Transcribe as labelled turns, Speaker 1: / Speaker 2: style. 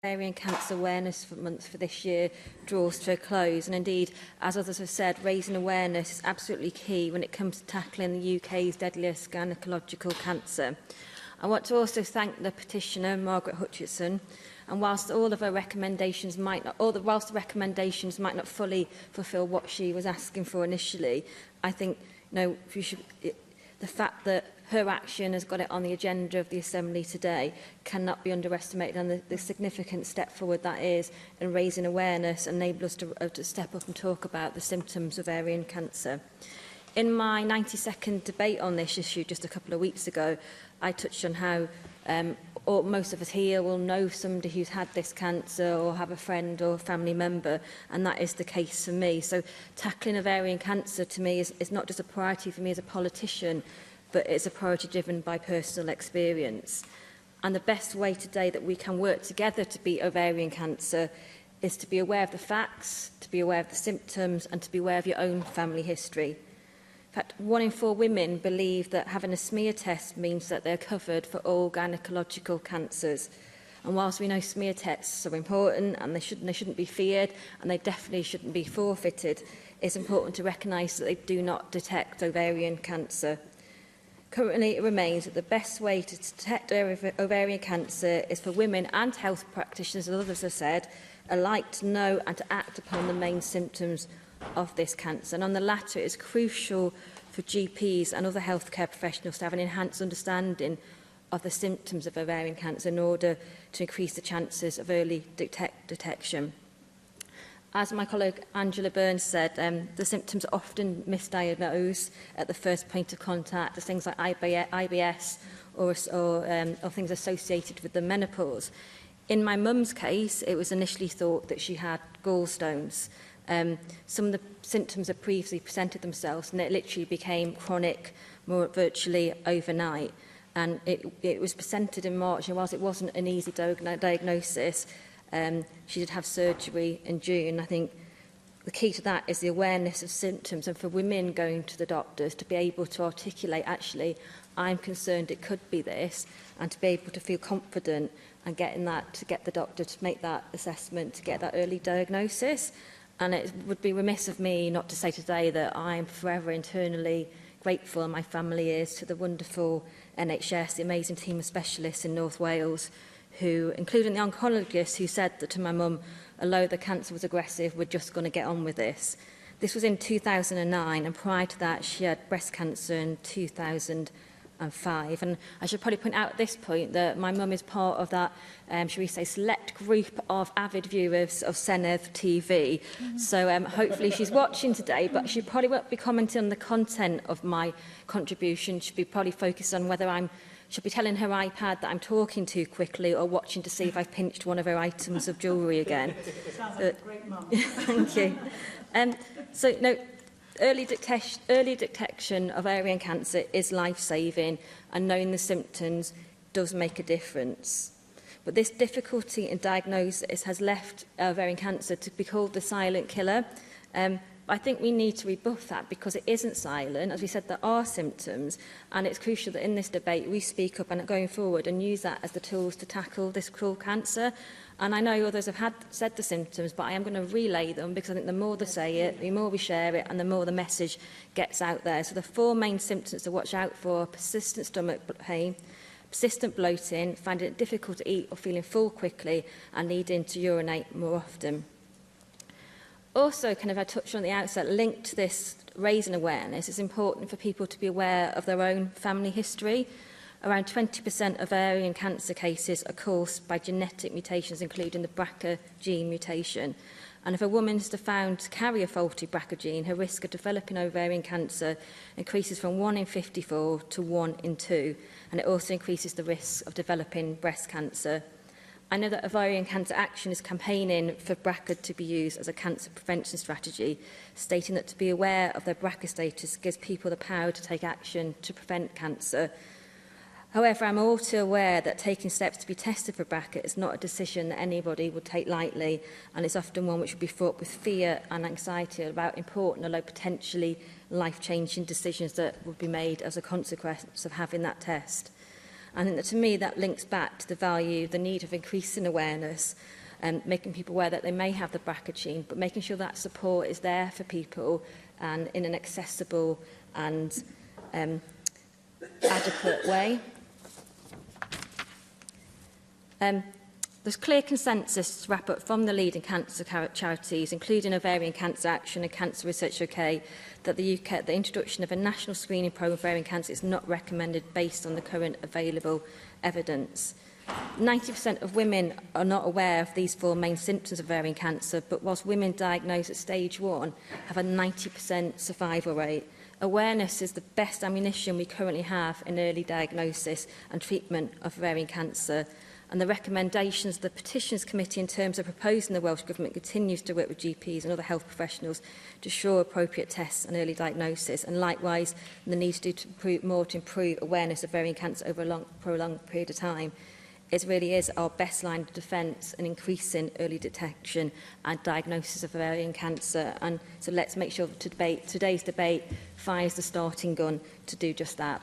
Speaker 1: Ovarian Cancer Awareness Month for this year draws to a close, and indeed, as others have said, raising awareness is absolutely key when it comes to tackling the UK's deadliest gynecological cancer. I want to also thank the petitioner, Margaret Hutchinson, and whilst all of her recommendations might not, whilst the recommendations might not fully fulfil what she was asking for initially, I think the fact that her action has got it on the agenda of the Assembly today cannot be underestimated, and the significant step forward that is in raising awareness and enable us to step up and talk about the symptoms of ovarian cancer. In my 90-second debate on this issue just a couple of weeks ago, I touched on how most of us here will know somebody who's had this cancer or have a friend or a family member, and that is the case for me. So tackling ovarian cancer to me is not just a priority for me as a politician, but it's a priority driven by personal experience. And the best way today that we can work together to beat ovarian cancer is to be aware of the facts, to be aware of the symptoms, and to be aware of your own family history. In fact, 1 in 4 women believe that having a smear test means that they're covered for all gynecological cancers. And whilst we know smear tests are important and they shouldn't be feared, and they definitely shouldn't be forfeited, it's important to recognise that they do not detect ovarian cancer. Currently, it remains that the best way to detect ovarian cancer is for women and health practitioners, as others have said, alike to know and to act upon the main symptoms of this cancer. And on the latter, it is crucial for GPs and other healthcare professionals to have an enhanced understanding of the symptoms of ovarian cancer in order to increase the chances of early detection. As my colleague Angela Burns said, the symptoms are often misdiagnosed at the first point of contact. There's things like IBS or things associated with the menopause. In my mum's case, it was initially thought that she had gallstones. Some of the symptoms had previously presented themselves, and it literally became chronic virtually overnight. And it was presented in March, and whilst it wasn't an easy diagnosis, she did have surgery in June. I think the key to that is the awareness of symptoms, and for women going to the doctors to be able to articulate, actually, I'm concerned it could be this, and to be able to feel confident and getting that, to get the doctor to make that assessment, to get that early diagnosis. And it would be remiss of me not to say today that I'm forever internally grateful, and my family is, to the wonderful NHS, the amazing team of specialists in North Wales, who, including the oncologist who said that to my mum, although the cancer was aggressive, we're just going to get on with this. This was in 2009, and prior to that, she had breast cancer in 2005. And I should probably point out at this point that my mum is part of that, shall we say, select group of avid viewers of Senev TV. So hopefully she's watching today, but she probably won't be commenting on the content of my contribution. She'll be probably focused on whether she'll be telling her iPad that I'm talking too quickly, or watching to see if I've pinched one of her items of jewellery again.
Speaker 2: Sounds like a great mum.
Speaker 1: Thank you. Early detection of ovarian cancer is life-saving, and knowing the symptoms does make a difference. But this difficulty in diagnosis has left ovarian cancer to be called the silent killer. I think we need to rebuff that, because it isn't silent. As we said, there are symptoms, and it's crucial that in this debate we speak up and going forward and use that as the tools to tackle this cruel cancer. And I know others have said the symptoms, but I am going to relay them, because I think the more they say it, the more we share it, and the more the message gets out there. So the 4 main symptoms to watch out for are persistent stomach pain, persistent bloating, finding it difficult to eat or feeling full quickly, and needing to urinate more often. Also, I touched on the outset, linked to this raising awareness, it's important for people to be aware of their own family history. Around 20% of ovarian cancer cases are caused by genetic mutations, including the BRCA gene mutation. And if a woman is found to carry a faulty BRCA gene, her risk of developing ovarian cancer increases from 1 in 54 to 1 in 2. And it also increases the risk of developing breast cancer. I know that Ovarian Cancer Action is campaigning for BRCA to be used as a cancer prevention strategy, stating that to be aware of their BRCA status gives people the power to take action to prevent cancer. However, I'm also aware that taking steps to be tested for BRCA is not a decision that anybody would take lightly, and it's often one which would be fraught with fear and anxiety about important, although potentially life-changing decisions that would be made as a consequence of having that test. And I think that, to me, that links back to the value, the need of increasing awareness, and making people aware that they may have the BRCA gene, but making sure that support is there for people and in an accessible and adequate way. There's clear consensus to wrap up from the leading cancer charities, including Ovarian Cancer Action and Cancer Research UK, that the introduction of a national screening programme for ovarian cancer is not recommended based on the current available evidence. 90% of women are not aware of these 4 main symptoms of ovarian cancer, but whilst women diagnosed at stage 1 have a 90% survival rate, awareness is the best ammunition we currently have in early diagnosis and treatment of ovarian cancer. And the recommendations of the Petitions Committee in terms of proposing the Welsh Government continues to work with GPs and other health professionals to ensure appropriate tests and early diagnosis, and likewise the need to do more to improve awareness of ovarian cancer over a prolonged period of time. It really is our best line of defence in increasing early detection and diagnosis of ovarian cancer. And so let's make sure that today's debate fires the starting gun to do just that.